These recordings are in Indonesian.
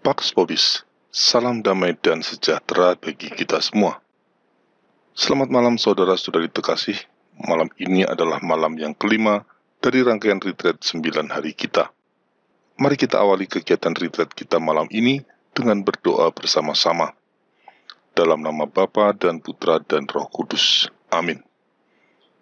Pax Vobis, salam damai dan sejahtera bagi kita semua. Selamat malam saudara-saudari terkasih. Malam ini adalah malam yang kelima dari rangkaian retreat 9 hari kita. Mari kita awali kegiatan retreat kita malam ini dengan berdoa bersama-sama. Dalam nama Bapa dan Putra dan Roh Kudus. Amin.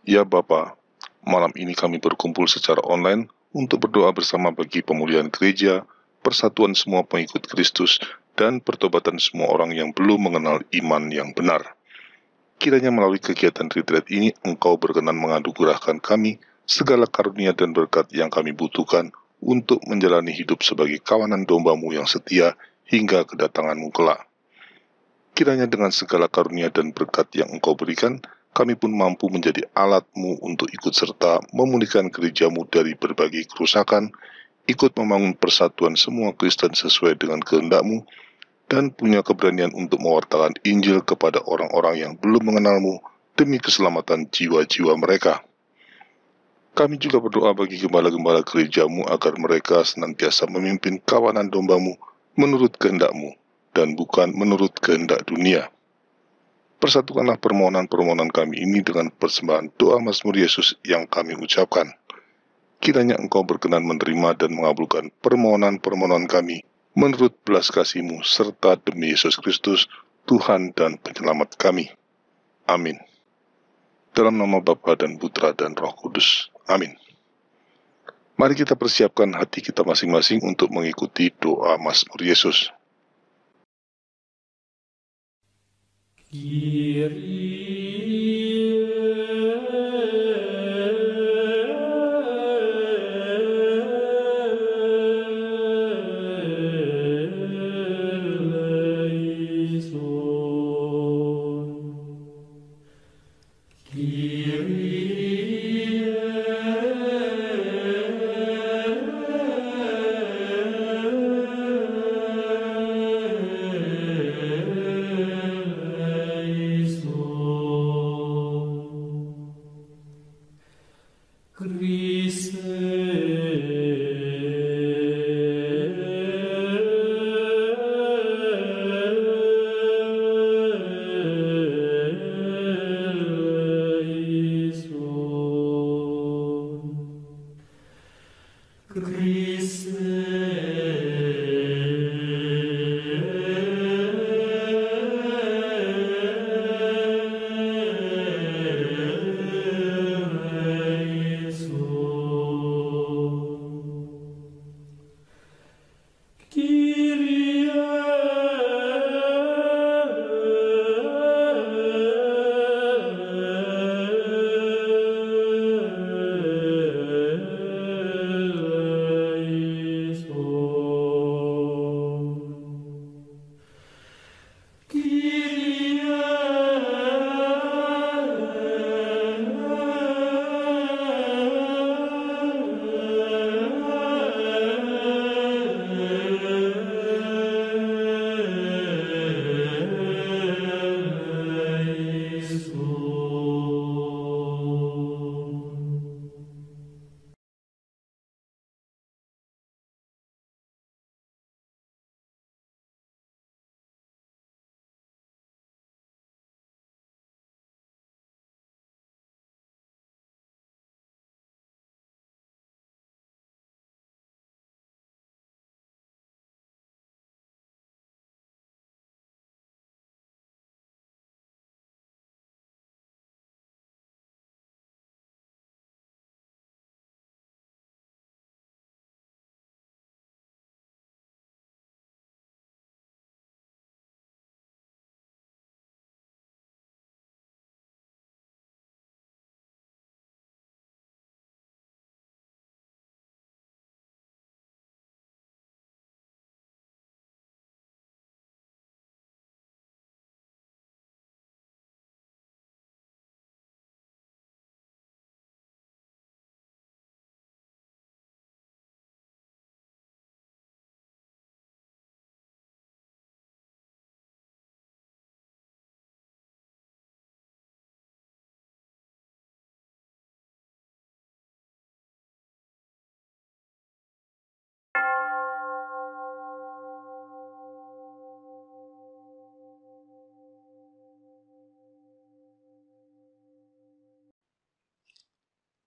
Ya Bapa, malam ini kami berkumpul secara online untuk berdoa bersama bagi pemulihan gereja, persatuan semua pengikut Kristus, dan pertobatan semua orang yang belum mengenal iman yang benar. Kiranya melalui kegiatan retreat ini Engkau berkenan menganugerahkan kami segala karunia dan berkat yang kami butuhkan untuk menjalani hidup sebagai kawanan domba-Mu yang setia hingga kedatangan-Mu kelak. Kiranya dengan segala karunia dan berkat yang Engkau berikan, kami pun mampu menjadi alat-Mu untuk ikut serta memulihkan gereja-Mu dari berbagai kerusakan, ikut membangun persatuan semua Kristen sesuai dengan kehendak-Mu, dan punya keberanian untuk mewartakan Injil kepada orang-orang yang belum mengenal-Mu demi keselamatan jiwa-jiwa mereka. Kami juga berdoa bagi gembala-gembala gereja-Mu agar mereka senantiasa memimpin kawanan domba-Mu menurut kehendak-Mu dan bukan menurut kehendak dunia. Persatukanlah permohonan-permohonan kami ini dengan persembahan doa Mazmur Yesus yang kami ucapkan. Kiranya Engkau berkenan menerima dan mengabulkan permohonan-permohonan kami menurut belas kasih-Mu serta demi Yesus Kristus, Tuhan dan Penyelamat kami. Amin. Dalam nama Bapa dan Putra dan Roh Kudus. Amin. Mari kita persiapkan hati kita masing-masing untuk mengikuti doa Mazmur Yesus.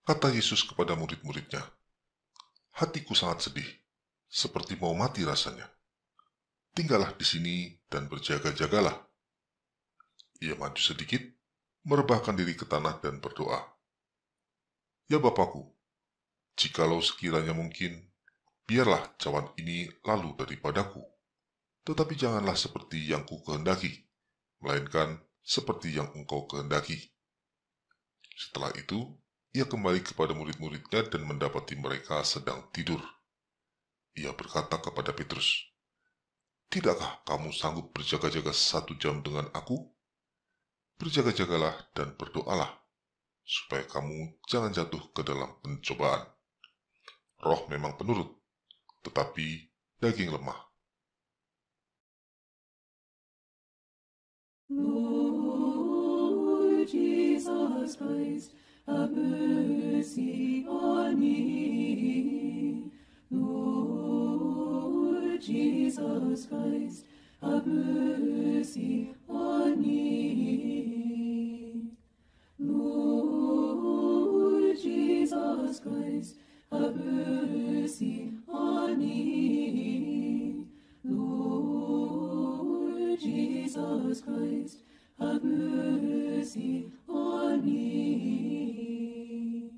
Kata Yesus kepada murid-muridnya, "Hatiku sangat sedih, seperti mau mati rasanya. Tinggallah di sini dan berjaga-jagalah." Ia maju sedikit, merebahkan diri ke tanah dan berdoa, "Ya Bapakku, jikalau sekiranya mungkin, biarlah cawan ini lalu daripadaku. Tetapi janganlah seperti yang ku kehendaki, melainkan seperti yang Engkau kehendaki." Setelah itu, ia kembali kepada murid-muridnya dan mendapati mereka sedang tidur. Ia berkata kepada Petrus, "Tidakkah kamu sanggup berjaga-jaga 1 jam dengan aku? Berjaga-jagalah dan berdoalah, supaya kamu jangan jatuh ke dalam pencobaan. Roh memang penurut, tetapi daging lemah." Lord Jesus Christ, have mercy on me. Lord Jesus Christ, have mercy on me. Lord Jesus Christ, have mercy on me. Lord Jesus Christ, have mercy on me.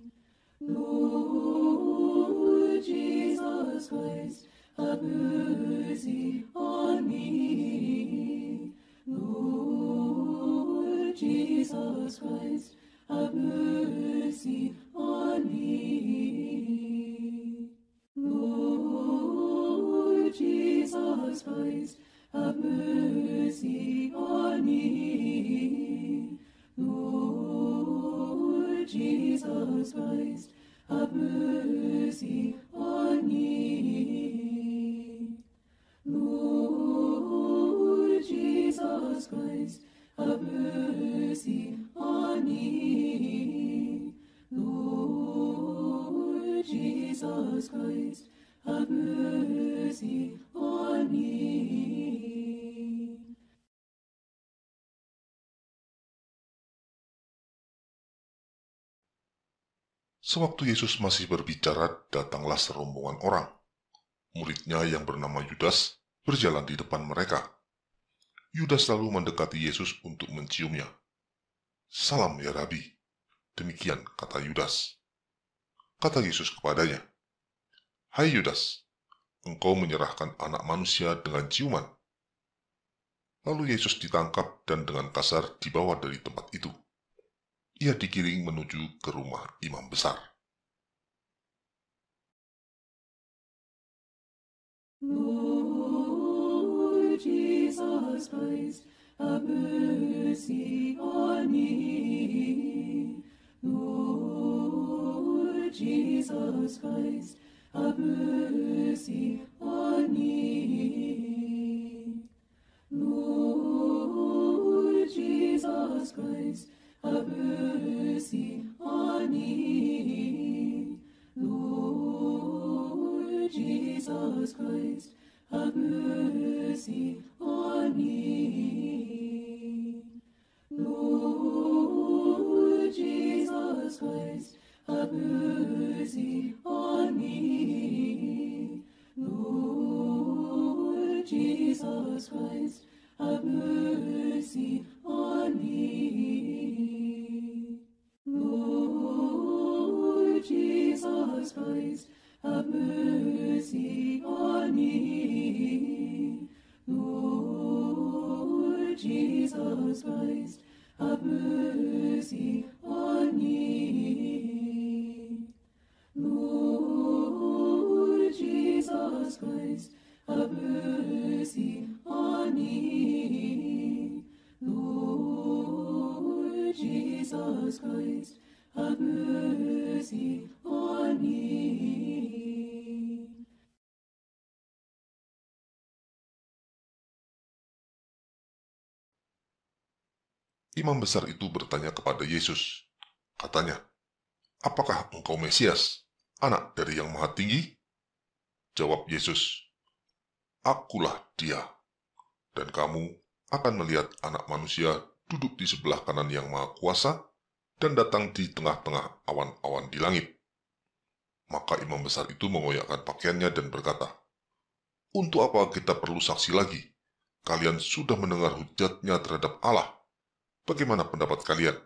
Lord Jesus Christ, have mercy on me. Lord Jesus Christ, have mercy on me. Lord Jesus Christ, have mercy on me. Lord Jesus Christ, have mercy on me. Lord Jesus Christ, have mercy on me. Lord Jesus Christ, have mercy on me. Sewaktu Yesus masih berbicara, datanglah serombongan orang. Muridnya yang bernama Yudas berjalan di depan mereka. Yudas lalu mendekati Yesus untuk menciumnya. "Salam ya Rabi." Demikian kata Yudas. Kata Yesus kepadanya, "Hai Yudas, engkau menyerahkan anak manusia dengan ciuman." Lalu Yesus ditangkap dan dengan kasar dibawa dari tempat itu. Ia digiring menuju ke rumah imam besar. Lord Jesus Christ, have mercy on me. Lord Jesus Christ, have mercy on me. Lord Jesus Christ, have mercy on me. Lord Jesus Christ, have mercy on me. Lord Jesus Christ, have mercy on me. Lord Jesus Christ, have mercy on me. Lord Jesus Christ, have mercy on me. Lord Jesus Christ, have mercy on me. Lord Jesus Christ, have mercy on me. Lord Jesus Christ, have mercy on me. Imam besar itu bertanya kepada Yesus. Katanya, "Apakah engkau Mesias, anak dari yang Maha Tinggi?" Jawab Yesus, "Akulah dia, dan kamu akan melihat anak manusia duduk di sebelah kanan yang Maha Kuasa dan datang di tengah-tengah awan-awan di langit. Maka imam besar itu mengoyakkan pakaiannya dan berkata, "Untuk apa kita perlu saksi lagi? Kalian sudah mendengar hujatnya terhadap Allah. Bagaimana pendapat kalian?"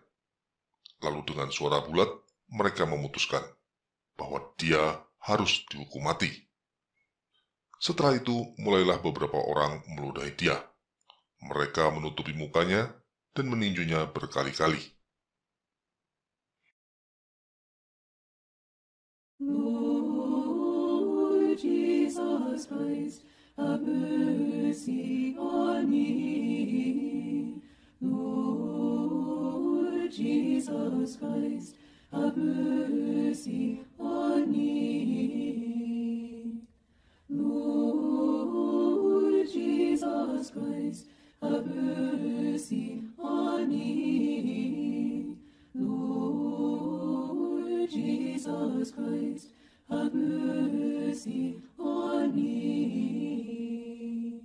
Lalu dengan suara bulat, mereka memutuskan bahwa dia harus dihukum mati. Setelah itu, mulailah beberapa orang meludahi dia. Mereka menutupi mukanya dan meninjunya berkali-kali. Lord Jesus Christ, have mercy on me. Lord Jesus Christ, have mercy on me. Lord Jesus Christ, have mercy on me. Lord Jesus Christ, have mercy on me.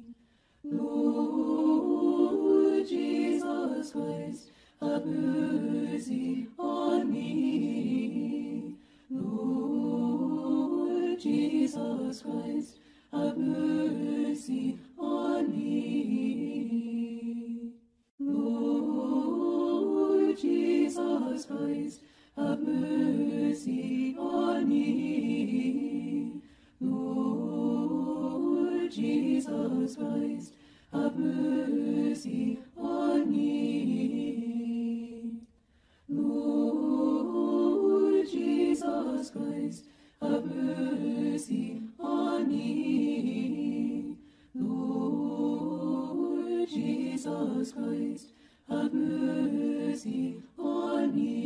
Lord Jesus Christ, have mercy on me. Lord Jesus Christ, have mercy on me. Lord Jesus Christ, have mercy on me. Lord Jesus Christ, have mercy on me. Lord Jesus Christ, have mercy on me. Lord Jesus Christ, have mercy on me.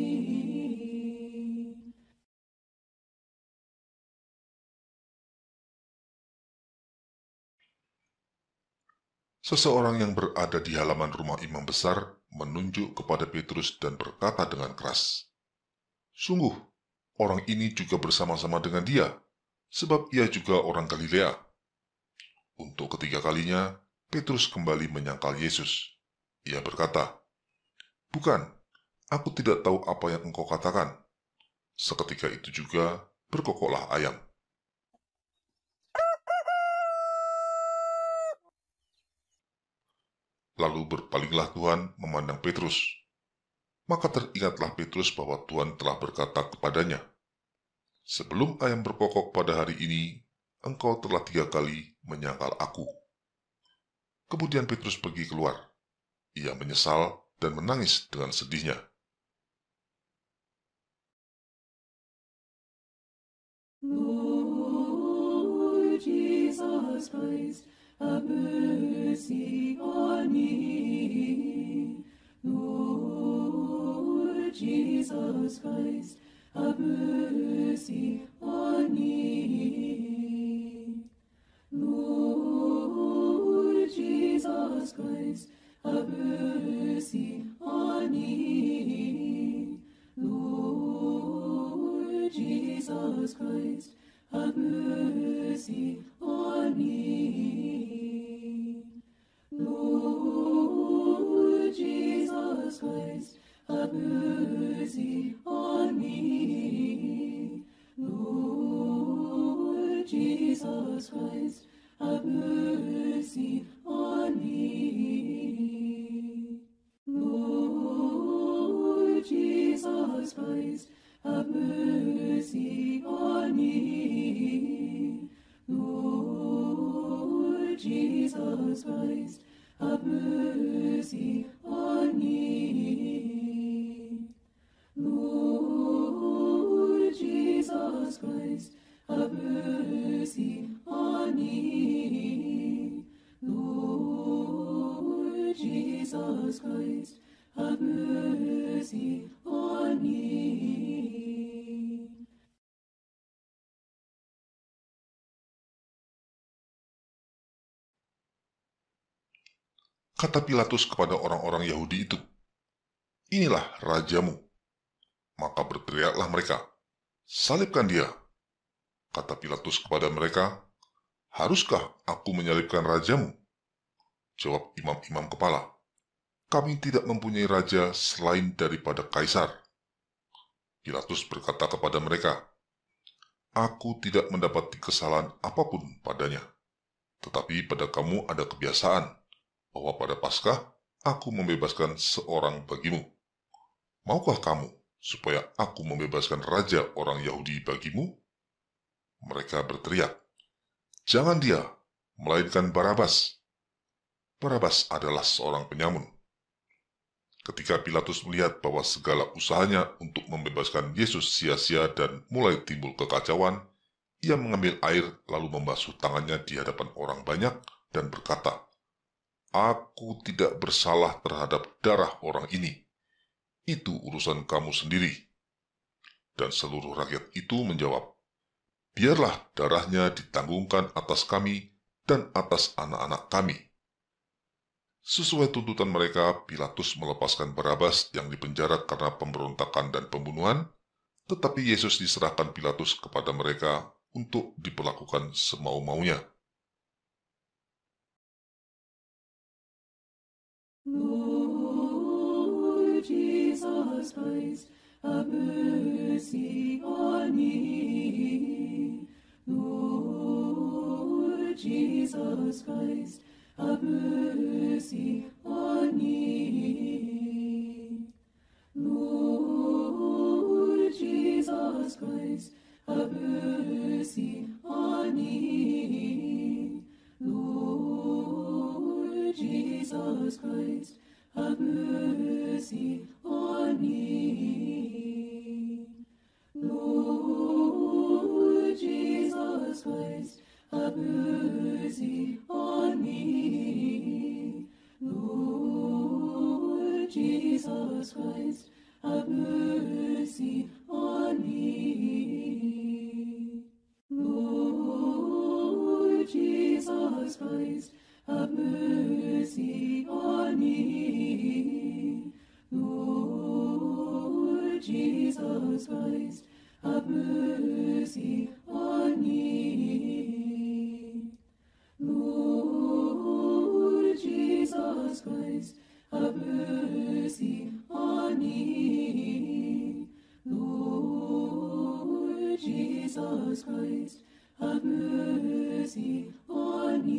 Seseorang yang berada di halaman rumah imam besar menunjuk kepada Petrus dan berkata dengan keras, "Sungguh, orang ini juga bersama-sama dengan dia, sebab ia juga orang Galilea." Untuk ketiga kalinya, Petrus kembali menyangkal Yesus. Ia berkata, "Bukan, aku tidak tahu apa yang engkau katakan." Seketika itu juga berkokoklah ayam. Lalu berpalinglah Tuhan memandang Petrus. Maka teringatlah Petrus bahwa Tuhan telah berkata kepadanya, "Sebelum ayam berkokok pada hari ini, engkau telah 3 kali menyangkal aku." Kemudian Petrus pergi keluar. Ia menyesal dan menangis dengan sedihnya. Lord Jesus Christ, have mercy on me. Lord Jesus Christ, have mercy on me. Lord Jesus Christ, have mercy on me. Lord Jesus Christ, have mercy on me. Lord Jesus Christ, have mercy on me. Lord Jesus Christ, have mercy on me. Lord Jesus Christ, have mercy on me. Lord Jesus Christ, have mercy on me. Lord Jesus Christ, have mercy on me. Lord Jesus Christ, have mercy on me. Kata Pilatus kepada orang-orang Yahudi itu, "Inilah rajamu." Maka berteriaklah mereka, "Salibkan dia." Kata Pilatus kepada mereka, "Haruskah aku menyalibkan rajamu?" Jawab imam-imam kepala, "Kami tidak mempunyai raja selain daripada Kaisar." Pilatus berkata kepada mereka, "Aku tidak mendapati kesalahan apapun padanya. Tetapi pada kamu ada kebiasaan bahwa pada Paskah aku membebaskan seorang bagimu. Maukah kamu supaya aku membebaskan raja orang Yahudi bagimu?" Mereka berteriak, "Jangan dia, melainkan Barabas." Barabas adalah seorang penyamun. Ketika Pilatus melihat bahwa segala usahanya untuk membebaskan Yesus sia-sia dan mulai timbul kekacauan, ia mengambil air lalu membasuh tangannya di hadapan orang banyak dan berkata, "Aku tidak bersalah terhadap darah orang ini. Itu urusan kamu sendiri." Dan seluruh rakyat itu menjawab, "Biarlah darahnya ditanggungkan atas kami dan atas anak-anak kami." Sesuai tuntutan mereka, Pilatus melepaskan Barabas yang dipenjara karena pemberontakan dan pembunuhan, tetapi Yesus diserahkan Pilatus kepada mereka untuk diperlakukan semau-maunya. Lord Jesus Christ, have mercy on me. Lord Jesus Christ, have mercy on me. Lord Jesus Christ, have mercy on me. Lord Jesus Christ, have mercy on me. Lord Jesus Christ, have mercy on me. Lord Jesus Christ, have mercy on me. Lord Jesus Christ, have mercy on me. Lord Jesus Christ, have mercy on me. Lord Jesus Christ, have mercy on me. Lord Jesus Christ, have mercy on me.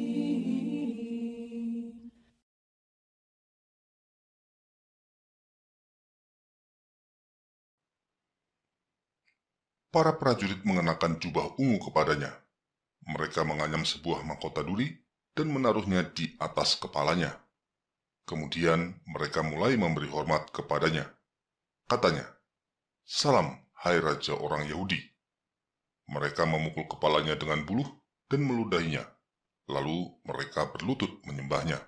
Para prajurit mengenakan jubah ungu kepadanya. Mereka menganyam sebuah mahkota duri dan menaruhnya di atas kepalanya. Kemudian mereka mulai memberi hormat kepadanya. Katanya, "Salam, hai Raja orang Yahudi." Mereka memukul kepalanya dengan buluh dan meludahinya. Lalu mereka berlutut menyembahnya.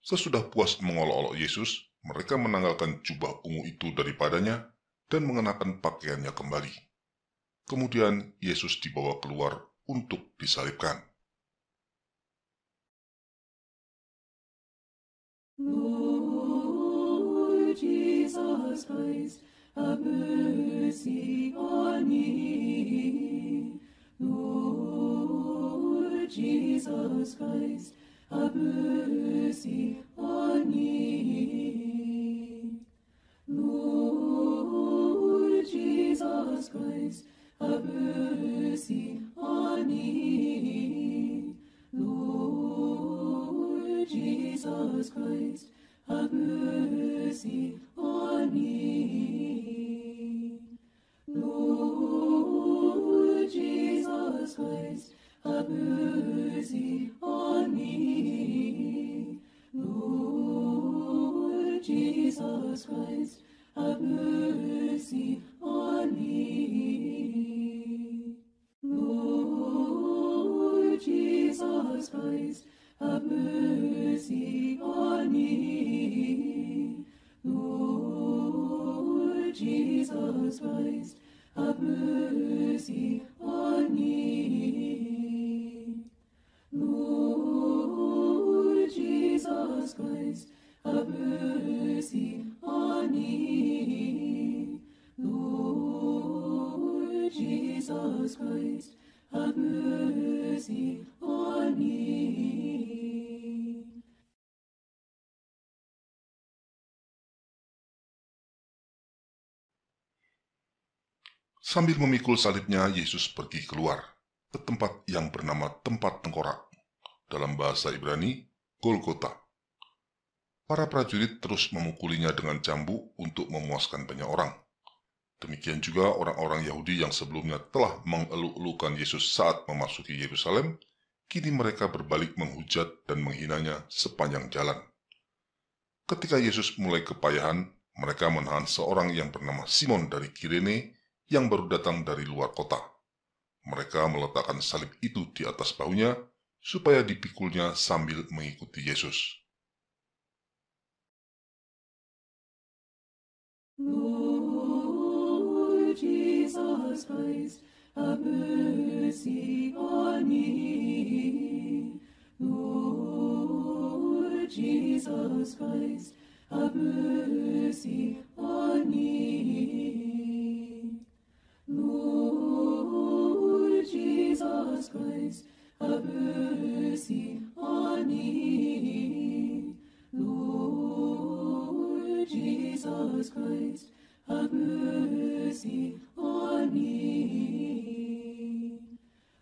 Sesudah puas mengolok-olok Yesus, mereka menanggalkan jubah ungu itu daripadanya dan mengenakan pakaiannya kembali. Kemudian Yesus dibawa keluar untuk disalibkan. Lord Jesus Christ, have mercy on me. Lord Jesus Christ, have mercy on me. Lord Jesus Christ, have mercy on me. Lord Jesus Christ, have mercy on me. Lord Jesus Christ, have mercy on me. Lord Jesus Christ, have mercy on me. Lord Jesus Christ, have mercy on me. Lord Jesus Christ, have mercy on me. Lord Jesus Christ, have mercy on me. Lord Jesus Christ, have mercy on me. Sambil memikul salibnya, Yesus pergi keluar ke tempat yang bernama tempat tengkorak, dalam bahasa Ibrani, Golgota. Para prajurit terus memukulinya dengan cambuk untuk memuaskan banyak orang. Demikian juga orang-orang Yahudi yang sebelumnya telah mengeluk-elukan Yesus saat memasuki Yerusalem, kini mereka berbalik menghujat dan menghinanya sepanjang jalan. Ketika Yesus mulai kepayahan, mereka menahan seorang yang bernama Simon dari Kirene yang baru datang dari luar kota. Mereka meletakkan salib itu di atas bahunya supaya dipikulnya sambil mengikuti Yesus. Lord Jesus Christ, have mercy on me. Lord Jesus Christ, have mercy on me. Lord Jesus Christ, have mercy on me. Lord Jesus Christ, have mercy on me.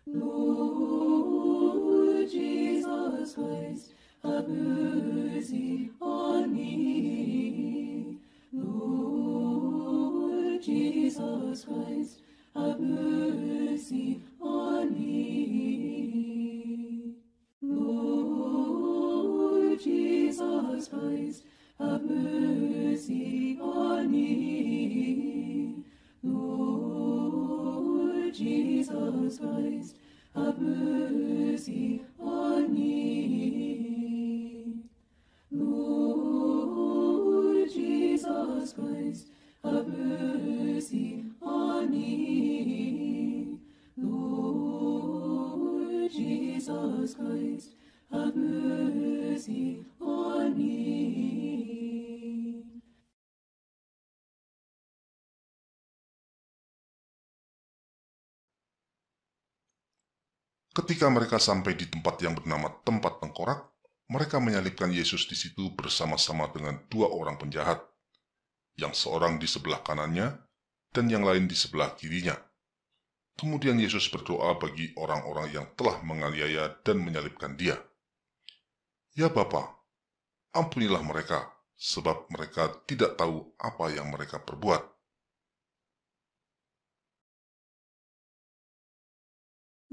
Lord Jesus Christ, have mercy on me. Lord Jesus Christ, have mercy on me. Lord Jesus Christ, have mercy on me. Lord Jesus Christ, have mercy on me. Lord Jesus Christ, have mercy on me. Lord Jesus Christ, have mercy on me. Ketika mereka sampai di tempat yang bernama tempat tengkorak, mereka menyalibkan Yesus di situ bersama-sama dengan dua orang penjahat, yang seorang di sebelah kanannya dan yang lain di sebelah kirinya. Kemudian Yesus berdoa bagi orang-orang yang telah menganiaya dan menyalibkan dia. Ya Bapa, ampunilah mereka, sebab mereka tidak tahu apa yang mereka perbuat.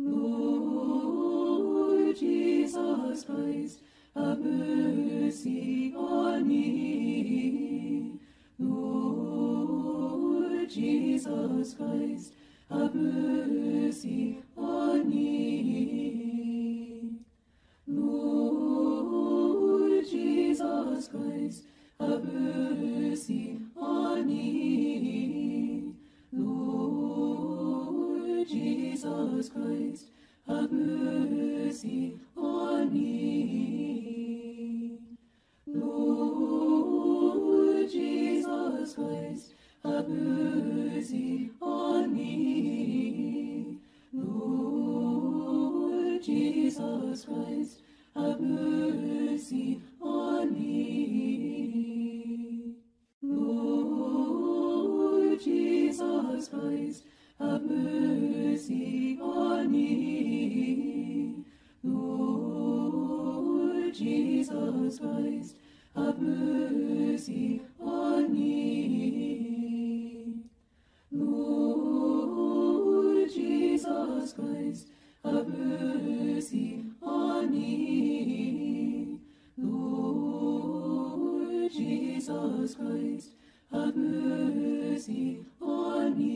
Lord Jesus Christ, have mercy on me. Lord Jesus Christ, have mercy on me. Lord Jesus Christ, have mercy on me. Lord Jesus Christ, have mercy on me. Lord Jesus Christ, have mercy on me. Lord Jesus Christ, have mercy on me. Lord Jesus Christ, have mercy on me. Lord Jesus Christ, have mercy on me. Lord Jesus Christ, have mercy on me. Lord Jesus Christ, have mercy on me.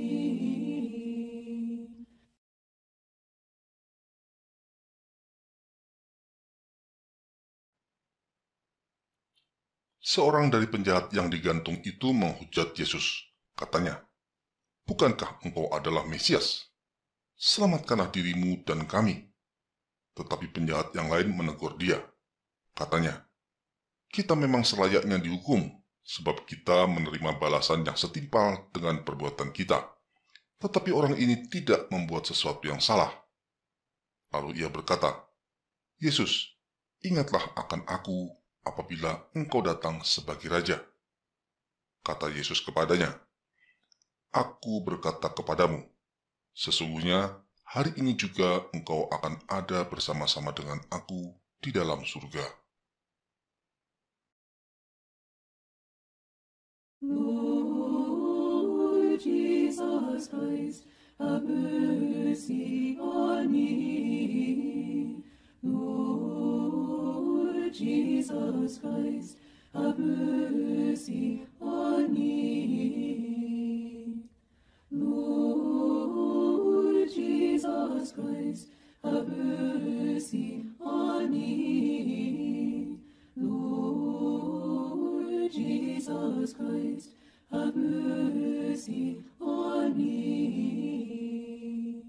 Seorang dari penjahat yang digantung itu menghujat Yesus. Katanya, "Bukankah engkau adalah Mesias? Selamatkanlah dirimu dan kami." Tetapi penjahat yang lain menegur dia. Katanya, "Kita memang selayaknya dihukum, sebab kita menerima balasan yang setimpal dengan perbuatan kita. Tetapi orang ini tidak membuat sesuatu yang salah." Lalu ia berkata, "Yesus, ingatlah akan aku apabila engkau datang sebagai raja." Kata Yesus kepadanya, "Aku berkata kepadamu, Sesungguhnya hari ini juga engkau akan ada bersama-sama dengan aku di dalam surga. Lord Jesus Christ, have mercy on me. Lord Jesus Christ, have mercy on me. Lord Jesus Christ, have mercy on me. Lord Jesus Christ, have mercy on me.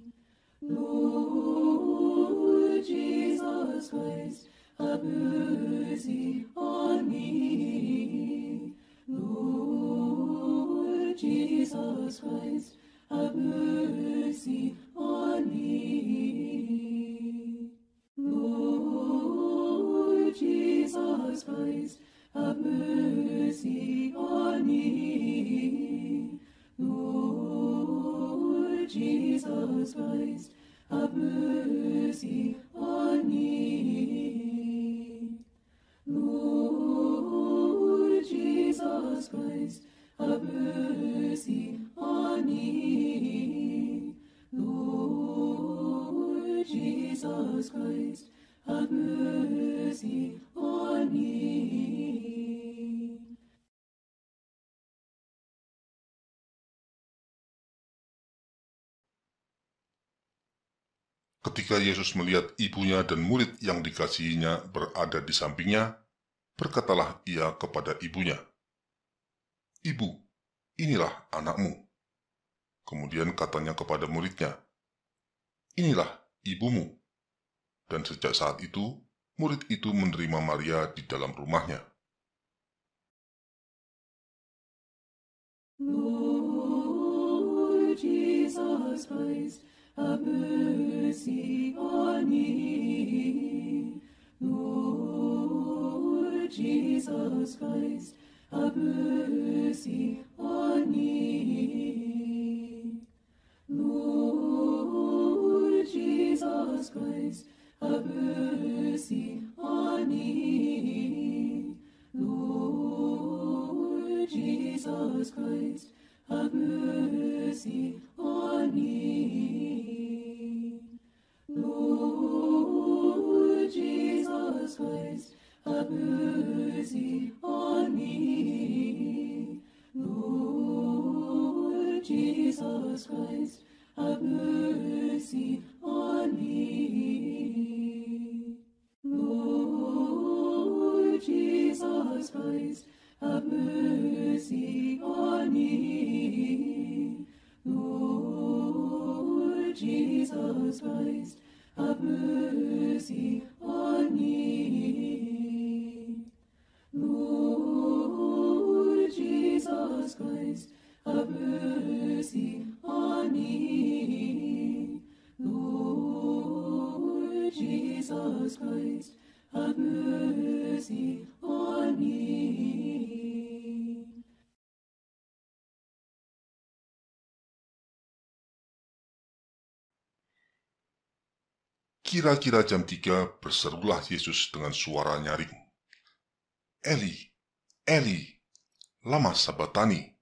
Lord Jesus Christ, have mercy on me. Lord Jesus Christ, have mercy on me. Lord Jesus Christ, have mercy on me. Lord Jesus Christ, have mercy on me. Lord Jesus Christ, have mercy on me. Lord Jesus Christ, have mercy on me. Ketika Yesus melihat ibunya dan murid yang dikasihinya berada di sampingnya, berkatalah ia kepada ibunya, "Ibu, inilah anakmu." Kemudian katanya kepada muridnya, "Inilah ibumu." Dan sejak saat itu, murid itu menerima Maria di dalam rumahnya. Lord Jesus Christ, have mercy on me. Lord Jesus Christ, have mercy on me. Lord Jesus Christ, have mercy on me. Lord Jesus Christ, have mercy on me. Lord Jesus Christ, have mercy on me. Lord Jesus Christ, have mercy on me. Lord Jesus Christ, have mercy on me. Lord Jesus Christ, have mercy on me. Lord Jesus Christ, have mercy on me. Lord Jesus Christ, have mercy on me. Kira-kira jam 3 berserulah Yesus dengan suara nyaring, "Eli, Eli, lama sabatani?"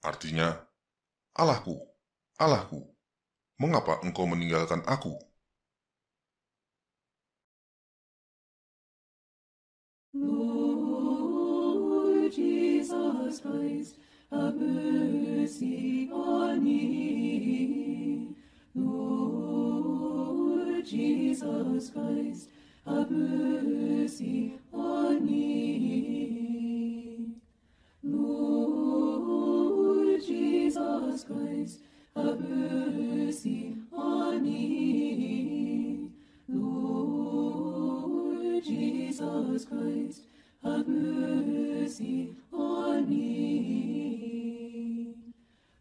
Artinya, "Allahku, Allahku, mengapa engkau meninggalkan aku?" Lord Jesus Christ, have mercy on me. Lord Jesus Christ, have mercy on me. Lord Jesus Christ, have mercy on me. Lord Jesus Christ, have mercy on me.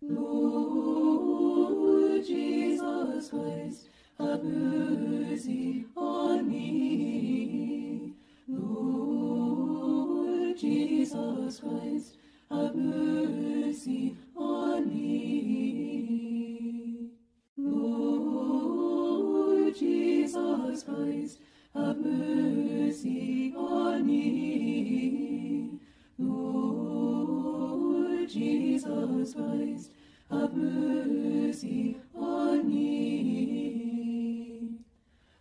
Lord Jesus Christ, have mercy on me. Lord Jesus Christ, have mercy on me. Christ, have mercy on me. Lord Jesus Christ, have mercy on me.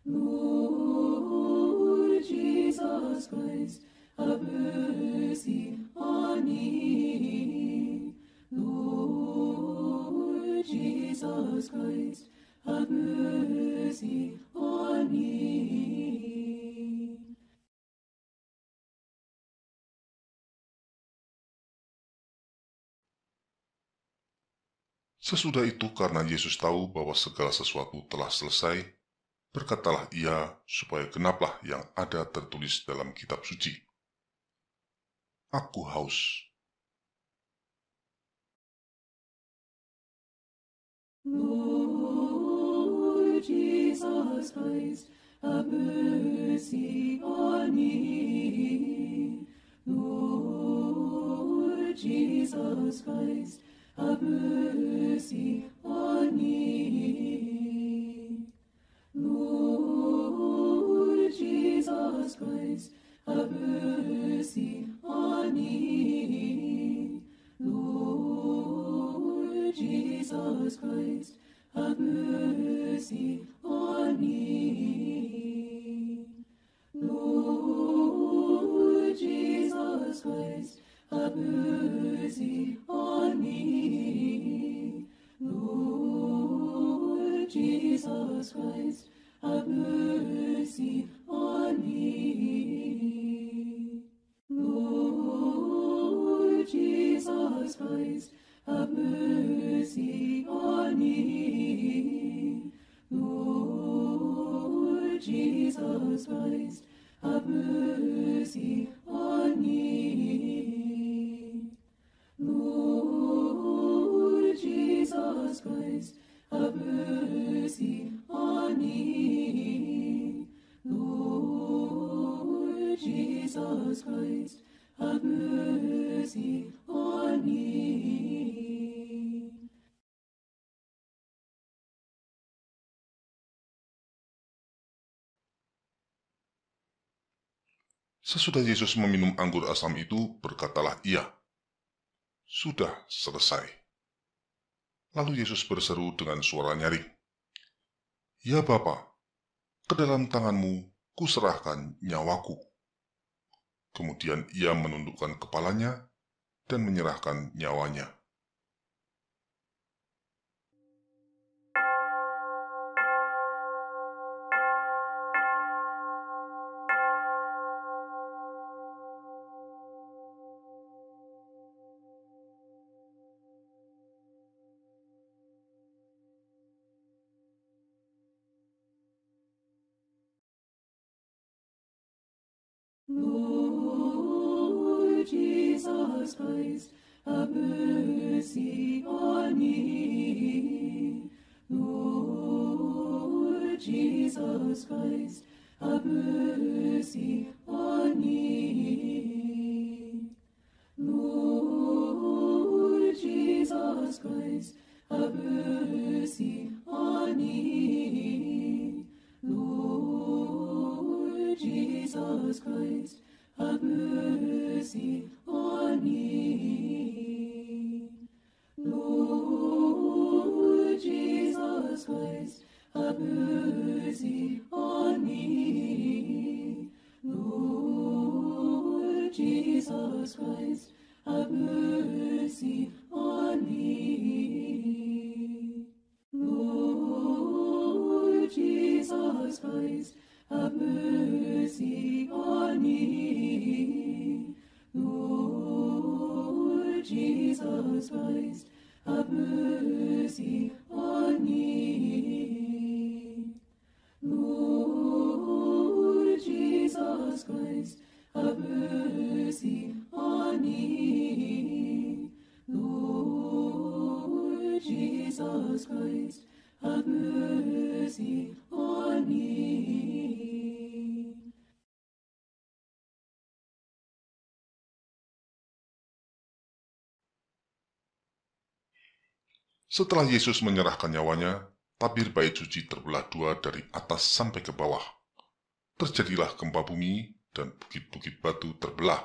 Lord Jesus Christ, have mercy on me. Lord Jesus Christ, have mercy on me. Sesudah itu, karena Yesus tahu bahwa segala sesuatu telah selesai, berkatalah ia supaya genaplah yang ada tertulis dalam kitab suci. Aku haus. Lord Jesus Christ, have mercy on me. Lord Jesus Christ, have mercy on me. Lord Jesus Christ, have mercy on me. Lord Jesus Christ, have mercy on me. Lord Jesus Christ, have mercy on me. Lord Jesus Christ, have mercy on me. Lord Jesus Christ, have mercy on me. Lord Jesus Christ, have mercy on me. Lord Jesus Christ, have mercy on me. Lord Jesus Christ, have mercy on me. Sesudah Yesus meminum anggur asam itu, berkatalah ia, "Sudah selesai." Lalu Yesus berseru dengan suara nyaring, "Ya Bapa, ke dalam tanganmu kuserahkan nyawaku." Kemudian ia menundukkan kepalanya dan menyerahkan nyawanya. Lord Jesus Christ, have mercy on me. Lord Jesus Christ, have mercy on me. Lord Jesus Christ, have mercy on me. Lord Jesus Christ, have mercy on me. Lord Jesus Christ, have mercy on me. Lord Jesus Christ, have mercy on me. Lord Jesus Christ, have mercy on me. Lord Jesus Christ, have mercy on me. Lord Jesus Christ, have mercy on me. Lord Jesus Christ, have mercy on me. Setelah Yesus menyerahkan nyawanya, tabir bait suci terbelah dua dari atas sampai ke bawah. terjadilah gempa bumi dan bukit-bukit batu terbelah.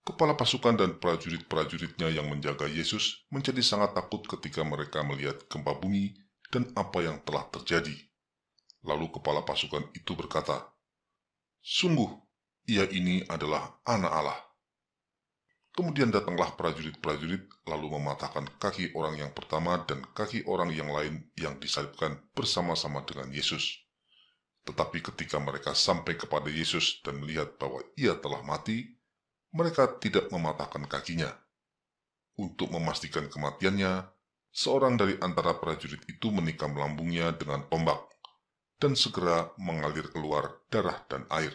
Kepala pasukan dan prajurit-prajuritnya yang menjaga Yesus menjadi sangat takut ketika mereka melihat gempa bumi dan apa yang telah terjadi. Lalu kepala pasukan itu berkata, "Sungguh, ia ini adalah Anak Allah." Kemudian datanglah prajurit-prajurit lalu mematahkan kaki orang yang pertama dan kaki orang yang lain yang disalibkan bersama-sama dengan Yesus. Tetapi ketika mereka sampai kepada Yesus dan melihat bahwa ia telah mati, mereka tidak mematahkan kakinya. Untuk memastikan kematiannya, seorang dari antara prajurit itu menikam lambungnya dengan tombak, dan segera mengalir keluar darah dan air.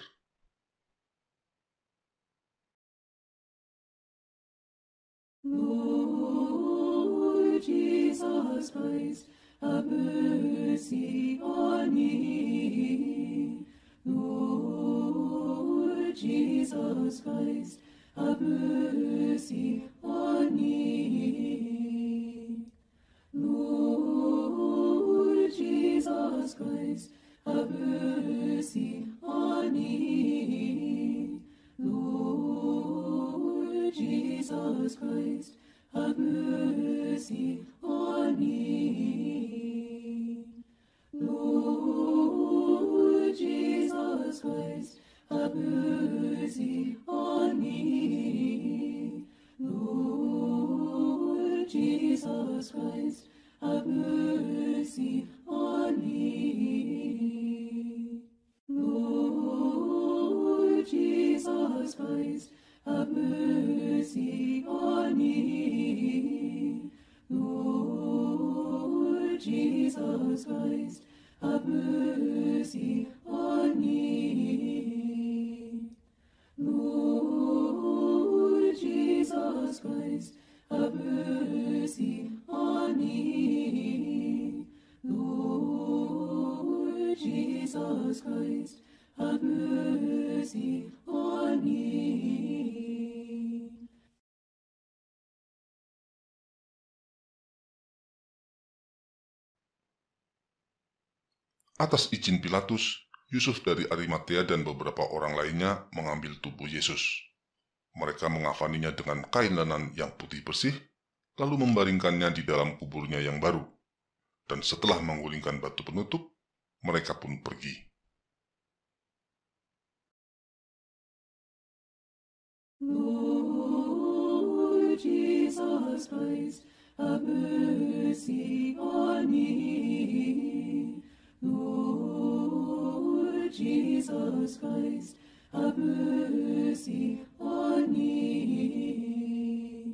Lord Jesus Christ, have mercy on me. Lord Jesus Christ, have mercy on me. Lord Jesus Christ, have mercy on me. Lord Jesus Christ, have mercy on me. Lord Jesus Christ, have mercy on me. Lord Jesus Christ, have mercy on me. Lord Jesus Christ, have mercy on me. Lord Jesus Christ, have mercy on me. Lord Jesus Christ, have mercy on me. Lord Jesus Christ, have mercy on me. Atas izin Pilatus, Yusuf dari Arimatea dan beberapa orang lainnya mengambil tubuh Yesus. Mereka mengafaninya dengan kain lenan yang putih bersih, lalu membaringkannya di dalam kuburnya yang baru. Dan setelah menggulingkan batu penutup, mereka pun pergi. Lord Jesus Christ, have mercy on me. Lord Jesus Christ, have mercy on me.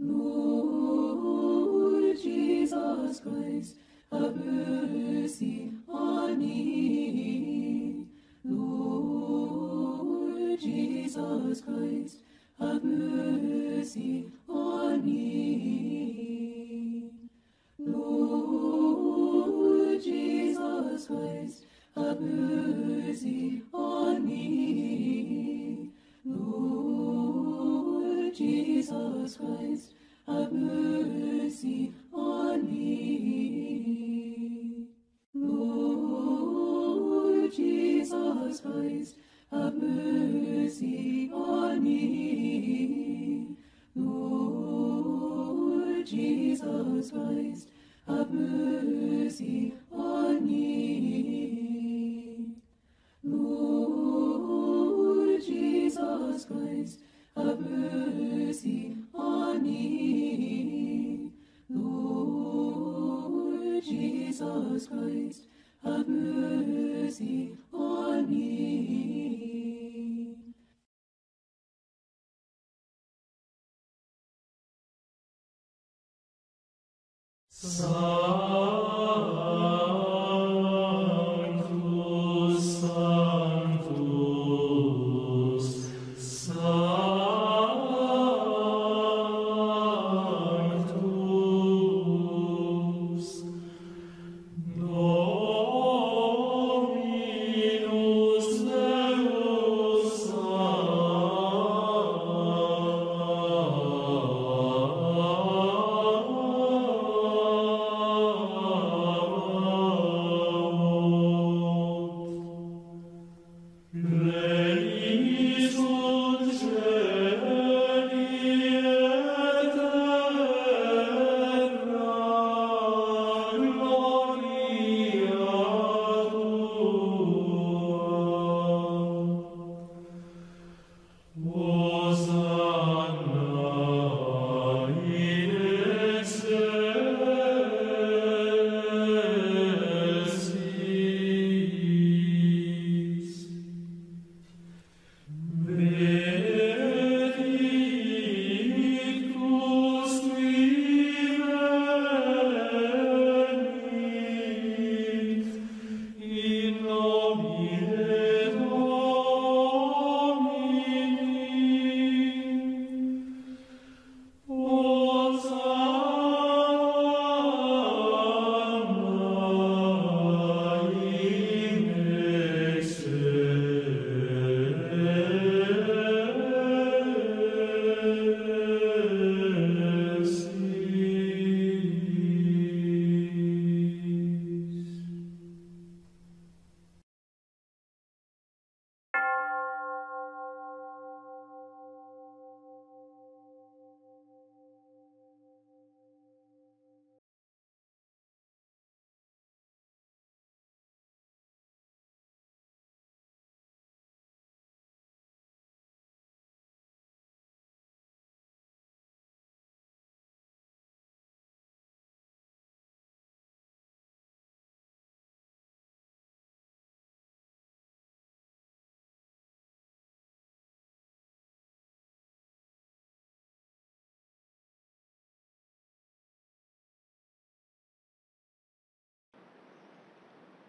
Lord Jesus Christ, have mercy on me. Lord Jesus Christ, have mercy on me. Lord Jesus Christ, have mercy on me. Lord Jesus Christ, have mercy on me. Lord Jesus Christ, have mercy on me. Lord Jesus Christ, have mercy on me. Lord Jesus Christ, have mercy on me. Lord Jesus Christ, have mercy on me. Sanctus, Sanctus, Sanctus, Dominus Deus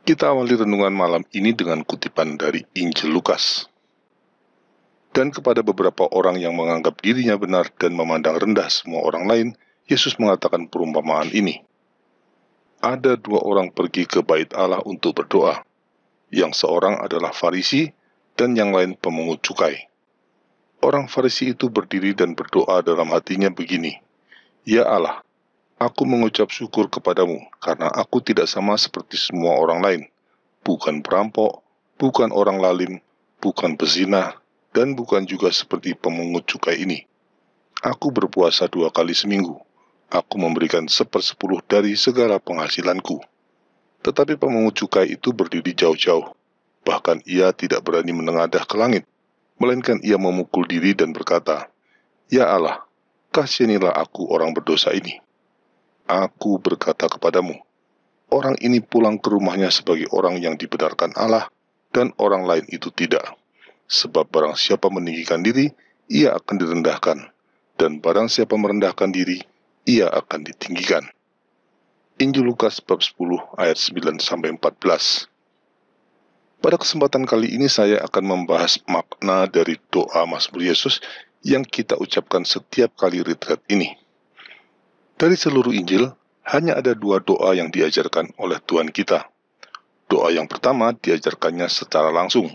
Kita awali renungan malam ini dengan kutipan dari Injil Lukas. Dan kepada beberapa orang yang menganggap dirinya benar dan memandang rendah semua orang lain, Yesus mengatakan perumpamaan ini. Ada dua orang pergi ke bait Allah untuk berdoa. Yang seorang adalah Farisi dan yang lain pemungut cukai. Orang Farisi itu berdiri dan berdoa dalam hatinya begini, "Ya Allah, aku mengucap syukur kepadamu karena aku tidak sama seperti semua orang lain. Bukan perampok, bukan orang lalim, bukan pezina, dan bukan juga seperti pemungut cukai ini. Aku berpuasa 2 kali seminggu. Aku memberikan 1/10 dari segala penghasilanku." Tetapi pemungut cukai itu berdiri jauh-jauh. Bahkan ia tidak berani menengadah ke langit, melainkan ia memukul diri dan berkata, "Ya Allah, kasihanilah aku orang berdosa ini. Aku berkata kepadamu, orang ini pulang ke rumahnya sebagai orang yang dibenarkan Allah, dan orang lain itu tidak. Sebab barang siapa meninggikan diri, ia akan direndahkan, dan barang siapa merendahkan diri, ia akan ditinggikan." Injil Lukas bab 10 ayat 9-14. Pada kesempatan kali ini saya akan membahas makna dari doa Mazmur Yesus yang kita ucapkan setiap kali retret ini. Dari seluruh Injil, hanya ada 2 doa yang diajarkan oleh Tuhan kita. Doa yang pertama diajarkannya secara langsung,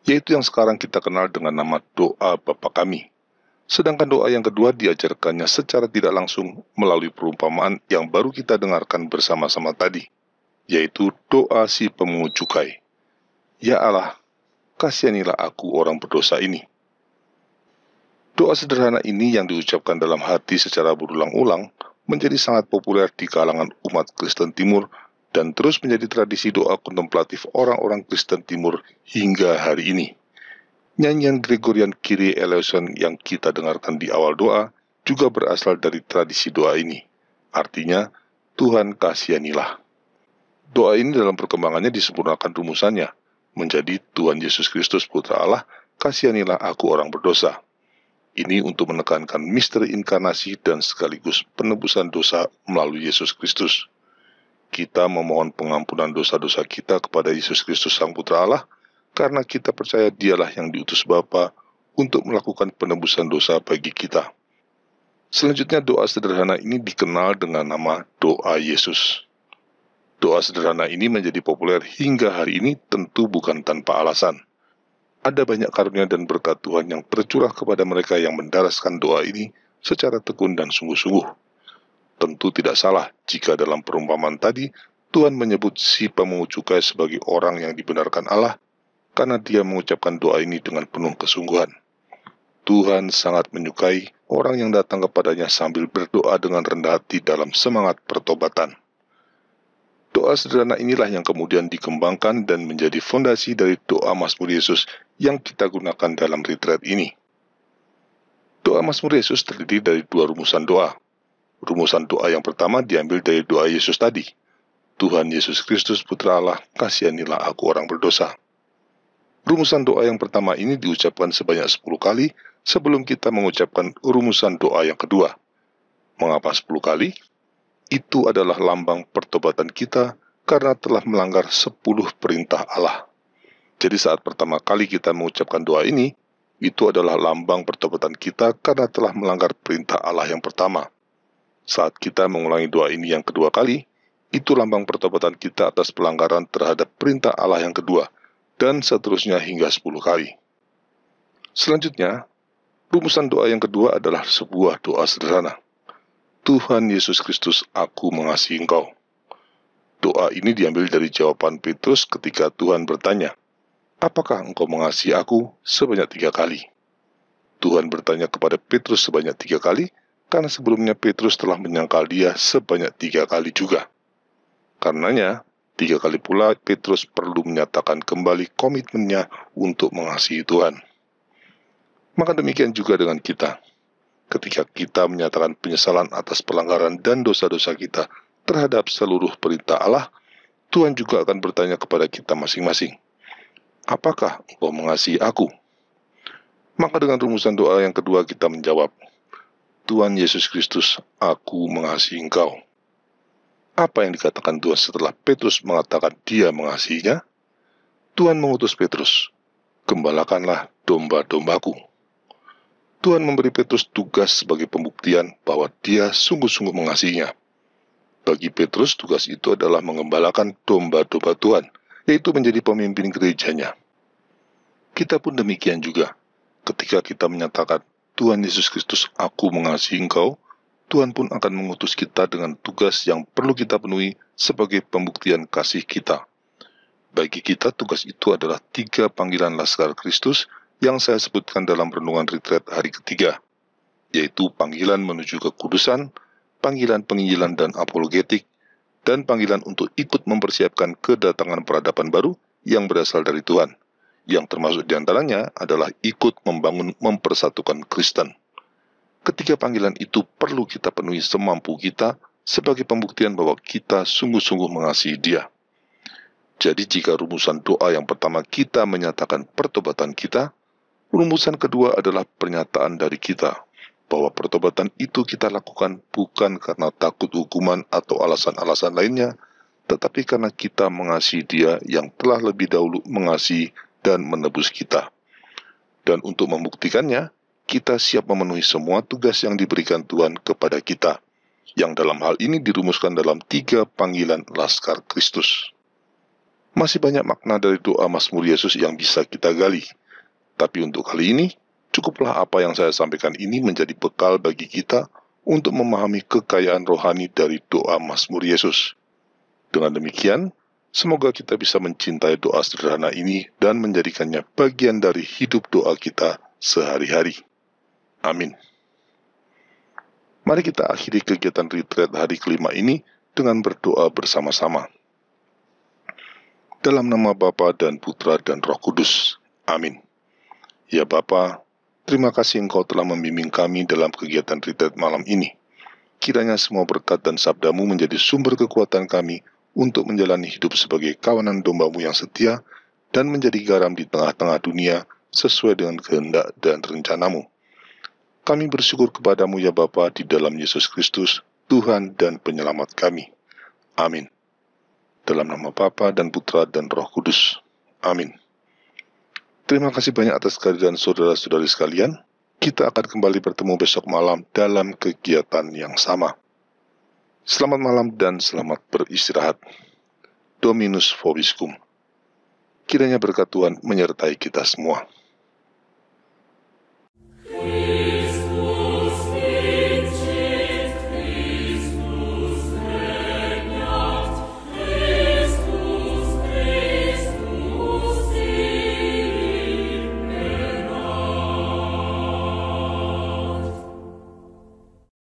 yaitu yang sekarang kita kenal dengan nama doa Bapa Kami. Sedangkan doa yang kedua diajarkannya secara tidak langsung melalui perumpamaan yang baru kita dengarkan bersama-sama tadi, yaitu doa si pemungut cukai. Ya Allah, kasihanilah aku orang berdosa ini. Doa sederhana ini yang diucapkan dalam hati secara berulang-ulang menjadi sangat populer di kalangan umat Kristen Timur dan terus menjadi tradisi doa kontemplatif orang-orang Kristen Timur hingga hari ini. Nyanyian Gregorian Kyrie eleison yang kita dengarkan di awal doa juga berasal dari tradisi doa ini. Artinya, Tuhan kasihanilah. Doa ini dalam perkembangannya disempurnakan rumusannya, menjadi Tuhan Yesus Kristus Putra Allah, kasihanilah aku orang berdosa. Ini untuk menekankan misteri inkarnasi dan sekaligus penebusan dosa melalui Yesus Kristus. Kita memohon pengampunan dosa-dosa kita kepada Yesus Kristus Sang Putra Allah, karena kita percaya Dialah yang diutus Bapa untuk melakukan penebusan dosa bagi kita. Selanjutnya doa sederhana ini dikenal dengan nama doa Yesus. Doa sederhana ini menjadi populer hingga hari ini tentu bukan tanpa alasan. Ada banyak karunia dan berkat Tuhan yang tercurah kepada mereka yang mendaraskan doa ini secara tekun dan sungguh-sungguh. Tentu tidak salah jika dalam perumpamaan tadi Tuhan menyebut si pemungut cukai sebagai orang yang dibenarkan Allah karena dia mengucapkan doa ini dengan penuh kesungguhan. Tuhan sangat menyukai orang yang datang kepadanya sambil berdoa dengan rendah hati dalam semangat pertobatan. Doa sederhana inilah yang kemudian dikembangkan dan menjadi fondasi dari doa Mazmur Yesus yang kita gunakan dalam retret ini. Doa Mazmur Yesus terdiri dari 2 rumusan doa. Rumusan doa yang pertama diambil dari doa Yesus tadi. Tuhan Yesus Kristus Putra Allah, kasihanilah aku orang berdosa. Rumusan doa yang pertama ini diucapkan sebanyak 10 kali sebelum kita mengucapkan rumusan doa yang kedua. Mengapa 10 kali? Itu adalah lambang pertobatan kita karena telah melanggar 10 perintah Allah. Jadi saat pertama kali kita mengucapkan doa ini, itu adalah lambang pertobatan kita karena telah melanggar perintah Allah yang pertama. Saat kita mengulangi doa ini yang kedua kali, itu lambang pertobatan kita atas pelanggaran terhadap perintah Allah yang kedua, dan seterusnya hingga 10 kali. Selanjutnya, rumusan doa yang kedua adalah sebuah doa sederhana. Tuhan Yesus Kristus, aku mengasihi Engkau. Doa ini diambil dari jawaban Petrus ketika Tuhan bertanya, apakah engkau mengasihi aku sebanyak 3 kali? Tuhan bertanya kepada Petrus sebanyak 3 kali, karena sebelumnya Petrus telah menyangkal dia sebanyak 3 kali juga. Karenanya, 3 kali pula Petrus perlu menyatakan kembali komitmennya untuk mengasihi Tuhan. Maka demikian juga dengan kita. Ketika kita menyatakan penyesalan atas pelanggaran dan dosa-dosa kita terhadap seluruh perintah Allah, Tuhan juga akan bertanya kepada kita masing-masing, apakah engkau mengasihi aku? Maka dengan rumusan doa yang kedua kita menjawab, Tuhan Yesus Kristus, aku mengasihi Engkau. Apa yang dikatakan Tuhan setelah Petrus mengatakan dia mengasihinya? Tuhan mengutus Petrus, "Gembalakanlah domba-dombaku." Tuhan memberi Petrus tugas sebagai pembuktian bahwa dia sungguh-sungguh mengasihinya. Bagi Petrus, tugas itu adalah mengembalakan domba-domba Tuhan, yaitu menjadi pemimpin gerejanya. Kita pun demikian juga. Ketika kita menyatakan, "Tuhan Yesus Kristus, aku mengasihi Engkau," Tuhan pun akan mengutus kita dengan tugas yang perlu kita penuhi sebagai pembuktian kasih kita. Bagi kita, tugas itu adalah 3 panggilan Laskar Kristus yang saya sebutkan dalam renungan retreat hari ketiga, yaitu panggilan menuju kekudusan, panggilan penginjilan dan apologetik, dan panggilan untuk ikut mempersiapkan kedatangan peradaban baru yang berasal dari Tuhan, yang termasuk diantaranya adalah ikut membangun mempersatukan Kristen. Ketiga panggilan itu perlu kita penuhi semampu kita sebagai pembuktian bahwa kita sungguh-sungguh mengasihi Dia. Jadi jika rumusan doa yang pertama kita menyatakan pertobatan kita, rumusan kedua adalah pernyataan dari kita bahwa pertobatan itu kita lakukan bukan karena takut hukuman atau alasan-alasan lainnya, tetapi karena kita mengasihi Dia yang telah lebih dahulu mengasihi dan menebus kita. Dan untuk membuktikannya, kita siap memenuhi semua tugas yang diberikan Tuhan kepada kita, yang dalam hal ini dirumuskan dalam 3 panggilan Laskar Kristus. Masih banyak makna dari doa Mazmur Yesus yang bisa kita gali, tapi untuk kali ini, cukuplah apa yang saya sampaikan ini menjadi bekal bagi kita untuk memahami kekayaan rohani dari doa Mazmur Yesus. Dengan demikian, semoga kita bisa mencintai doa sederhana ini dan menjadikannya bagian dari hidup doa kita sehari-hari. Amin. Mari kita akhiri kegiatan retreat hari kelima ini dengan berdoa bersama-sama. Dalam nama Bapa dan Putra dan Roh Kudus. Amin. Ya Bapa, terima kasih Engkau telah membimbing kami dalam kegiatan retreat malam ini. Kiranya semua berkat dan sabdamu menjadi sumber kekuatan kami untuk menjalani hidup sebagai kawanan dombamu yang setia dan menjadi garam di tengah-tengah dunia sesuai dengan kehendak dan rencanamu. Kami bersyukur kepadamu ya Bapa di dalam Yesus Kristus, Tuhan dan Penyelamat kami. Amin. Dalam nama Bapa dan Putra dan Roh Kudus. Amin. Terima kasih banyak atas kehadiran saudara-saudari sekalian. Kita akan kembali bertemu besok malam dalam kegiatan yang sama. Selamat malam dan selamat beristirahat. Dominus vobiscum. Kiranya berkat Tuhan menyertai kita semua.